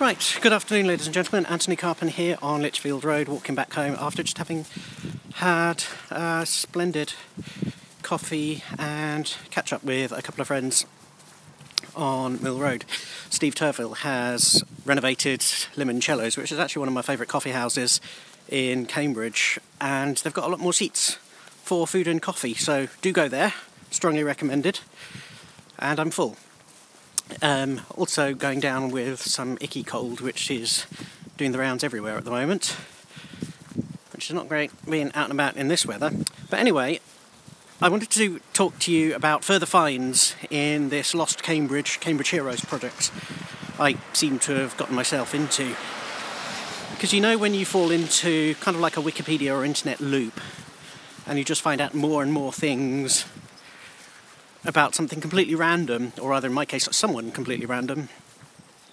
Right, good afternoon ladies and gentlemen, Antony Carpen here on Lichfield Road, walking back home after just having had a splendid coffee and catch up with a couple of friends on Mill Road. Steve Turville has renovated Limoncello's, which is actually one of my favourite coffee houses in Cambridge, and they've got a lot more seats for food and coffee, so do go there, strongly recommended, and I'm full. Also going down with some icky cold, which is doing the rounds everywhere at the moment, which is not great being out and about in this weather. But anyway, I wanted to talk to you about further finds in this Lost Cambridge Heroes project I seem to have gotten myself into. Because you know when you fall into kind of like a Wikipedia or internet loop and you just find out more and more things about something completely random, or rather in my case someone completely random,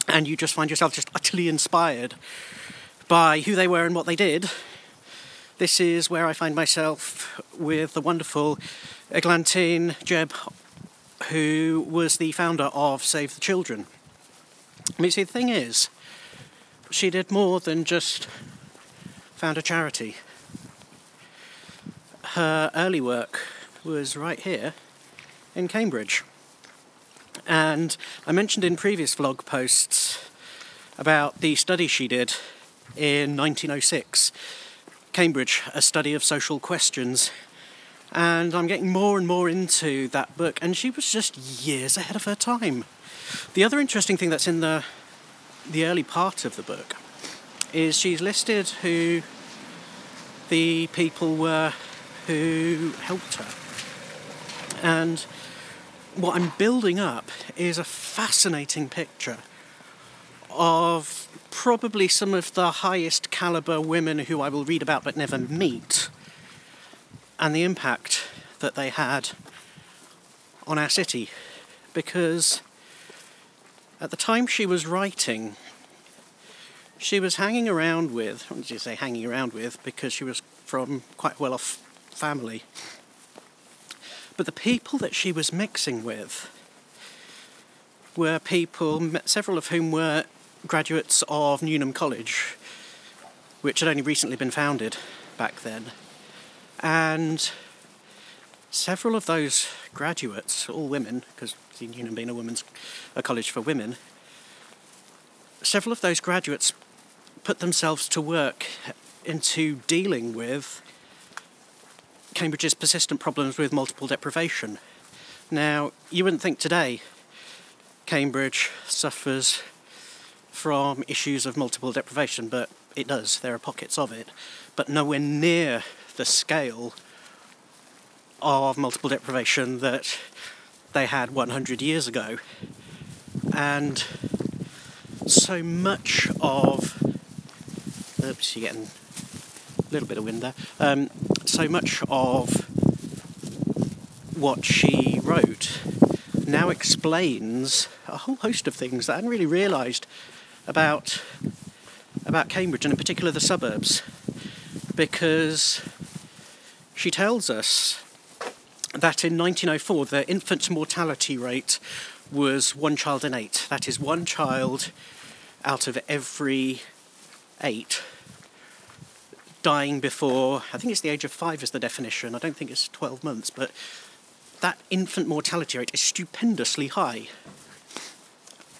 and you just find yourself just utterly inspired by who they were and what they did. This is where I find myself with the wonderful Eglantyne Jebb, who was the founder of Save the Children. I mean, see, the thing is, she did more than just found a charity. Her early work was right here in Cambridge. And I mentioned in previous vlog posts about the study she did in 1906, Cambridge, a study of social questions. And I'm getting more and more into that book, and she was just years ahead of her time. The other interesting thing that's in the early part of the book is she's listed who the people were who helped her. And what I'm building up is a fascinating picture of probably some of the highest caliber women who I will read about but never meet, and the impact that they had on our city. Because at the time she was writing, she was hanging around with, what did you say hanging around with, because she was from quite a well-off family. But the people that she was mixing with were people, several of whom were graduates of Newnham College, which had only recently been founded back then. And several of those graduates, all women, because Newnham being a college for women, several of those graduates put themselves to work into dealing with Cambridge's persistent problems with multiple deprivation. Now, you wouldn't think today Cambridge suffers from issues of multiple deprivation, but it does. There are pockets of it, but nowhere near the scale of multiple deprivation that they had 100 years ago. And so much of... Oops, you're getting a little bit of wind there. So much of what she wrote now explains a whole host of things that I hadn't really realised about Cambridge, and in particular the suburbs, because she tells us that in 1904 the infant mortality rate was 1 child in 8. That is, 1 child out of every 8 dying before, I think it's the age of 5 is the definition, I don't think it's 12 months, but that infant mortality rate is stupendously high.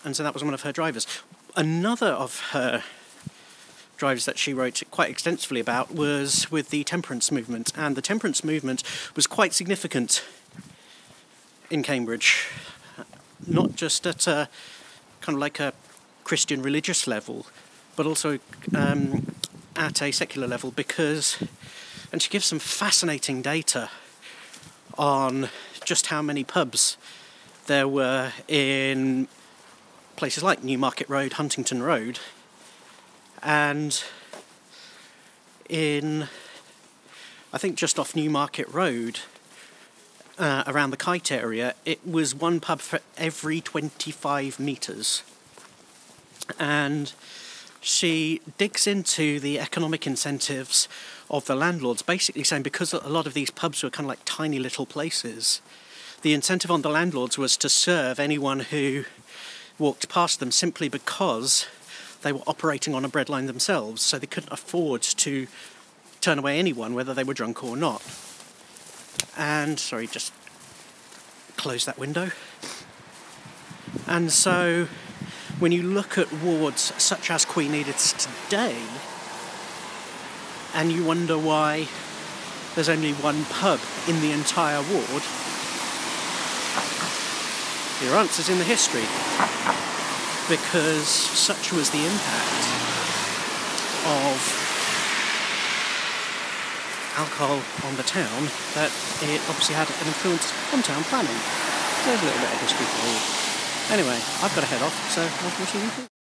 And so that was one of her drivers. Another of her drivers that she wrote quite extensively about was with the Temperance movement, and the Temperance movement was quite significant in Cambridge, not just at a kind of like a Christian religious level, but also at a secular level, because, and she gives some fascinating data on just how many pubs there were in places like Newmarket Road, Huntington Road, and in, I think just off Newmarket Road, around the Kite area, it was 1 pub for every 25 metres. And she digs into the economic incentives of the landlords, basically saying because a lot of these pubs were kind of like tiny little places, the incentive on the landlords was to serve anyone who walked past them, simply because they were operating on a breadline themselves, so they couldn't afford to turn away anyone, whether they were drunk or not. And, sorry, just close that window. And so, when you look at wards such as Queen Edith's today, and you wonder why there's only one pub in the entire ward, your answer's in the history. Because such was the impact of alcohol on the town that it obviously had an influence on town planning. There's a little bit of history for you. Anyway, I've got to head off, so I'll see you soon.